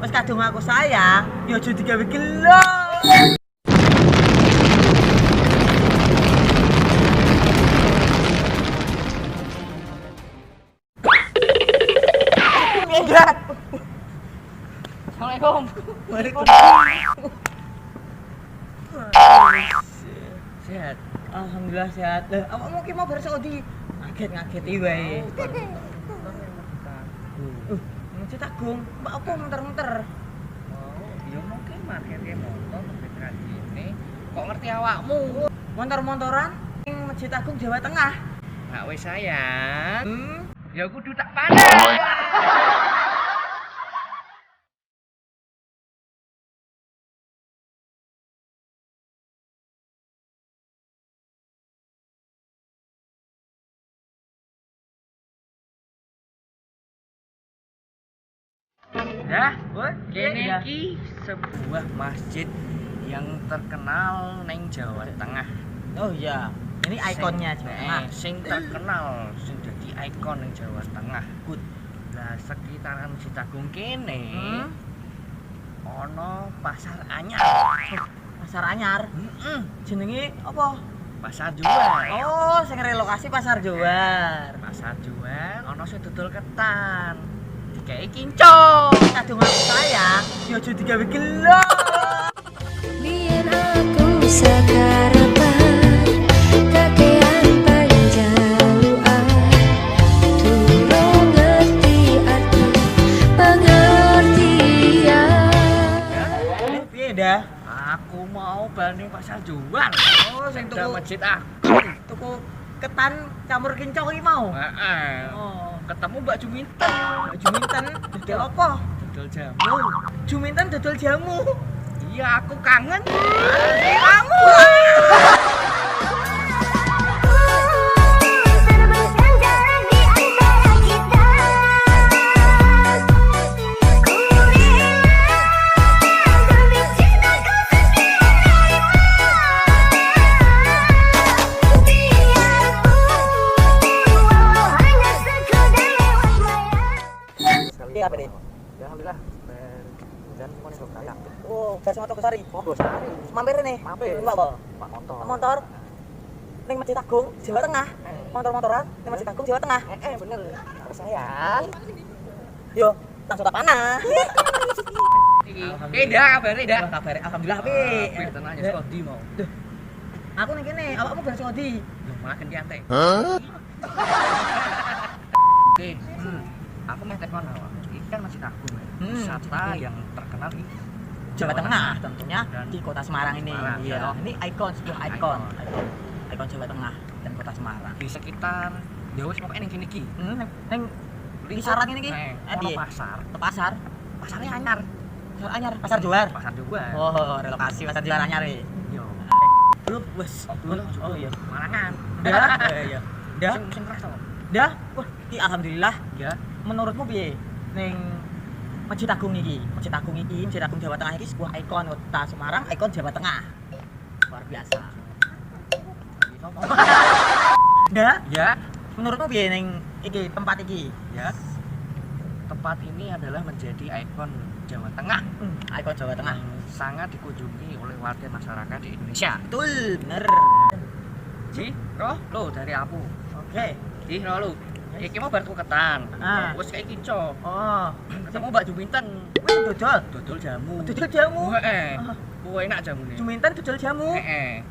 Wes kadung aku sayang, ya aja digawe gelo. Enggak. Assalamualaikum. Waalaikumsalam. Sehat. Alhamdulillah sehat. Lah, awakmu ki mau bar Saudi. Ngaget-ngageti wae. Masjid Agung, mbak aku muter-muter. Oh, ya mungkin marketnya motor kebetulan ini. Kok ngerti awakmu? Motor-motoran ning Masjid Agung Jawa Tengah. Nggak wes sayang. Hmm. Ya kudu tak panas. Dah, kene iki sebuah masjid yang terkenal neng Jawa Tengah. Oh iya, ini ikonnya Jawa Tengah. Sing terkenal, sing dadi ikon neng Jawa Tengah. Good. Lah sekitaran Masjid Agung kene ono pasar anyar. Pasar Anyar. Jenenge apa? Pasar Juar. Oh, sing relokasi Pasar Johar. Pasar Juar ono sing dodol ketan. Dikei kincong. Kadung aku sayang, ya aja digawe gelo. Biar aku sakarapan kakean paling jauhan turun ngerti arti pengertian. Piye dah? Aku mau balik Pasar Juar. Oh, sing Ada tuku Masjid Agung. tuku ketan campur kincong iki mau. Heeh. Oh, Ketemu Mbak Juminten. Juminten dodol apa? Dodol jamu. Juminten dodol jamu. Iya, aku kangen. Kamu. Terbesar jarak di antara kita. Ku rela demi cintaku sendiri. Biarpun walau hanya sekedar lewat maya. Sekali apa nih? Ya alhamdulillah. Dan semua nih kaya. Oh, versi motor Kesari. Oh, Gosari. Mampir nih. Mampir. Mbak apa? Pak motor. Motor ning Masjid Agung Jawa Tengah. Motor-motoran ning Masjid Agung Jawa Tengah. Bener. Aku sayang. Yo, langsung tak panah. Dah kabare dah. Kabar alhamdulillah Apik apik. tenan ya Skodi mau. Aku ning kene, awakmu bar Saudi. Loh, malah ganti ante. Oke. Aku meh telepon awak. Iki kan Masjid Agung. Wisata yang terkenal di Jawa Tengah tentunya Dan di Kota Semarang ini. Semarang, Iya, ya. ini sebuah ikon. Ikon Jawa Tengah dan Kota Semarang. di sekitar ya wis pokoke ning kene iki. Ning kisaran ini ki. Ono Piye? pasar. Ke pasar. Pasarnya anyar. Pasar Anyar, Pasar Johar. Pasar juga. Oh, relokasi Pasar Johar Anyar iki. Yo. Lu wes. Oh iya. Marangan. Dah. Iya. Dah. Sing kerasa. Dah. Wah, iki alhamdulillah. Ya. Menurutmu piye ning Masjid Agung iki? Masjid Agung Jawa Tengah iki sebuah ikon Kota Semarang, ikon Jawa Tengah. Luar biasa. Dah. Ya. Menurutmu piye ning iki tempat iki? Ya. Tempat ini adalah menjadi ikon Jawa Tengah Ikon Jawa Tengah. yang sangat dikunjungi oleh warga masyarakat di Indonesia. Betul, bener. Ji, roh lo dari aku. Oke. Ji, roh lo. Iki mau bar tuku ketan. Ah. Wis kayak kinco. Oh, Ketemu Mbak Juminten. wis dodol. Dodol jamu. Dodol jamu. Heeh. Ah. Kuwi enak jamune. Juminten dodol jamu. Heeh.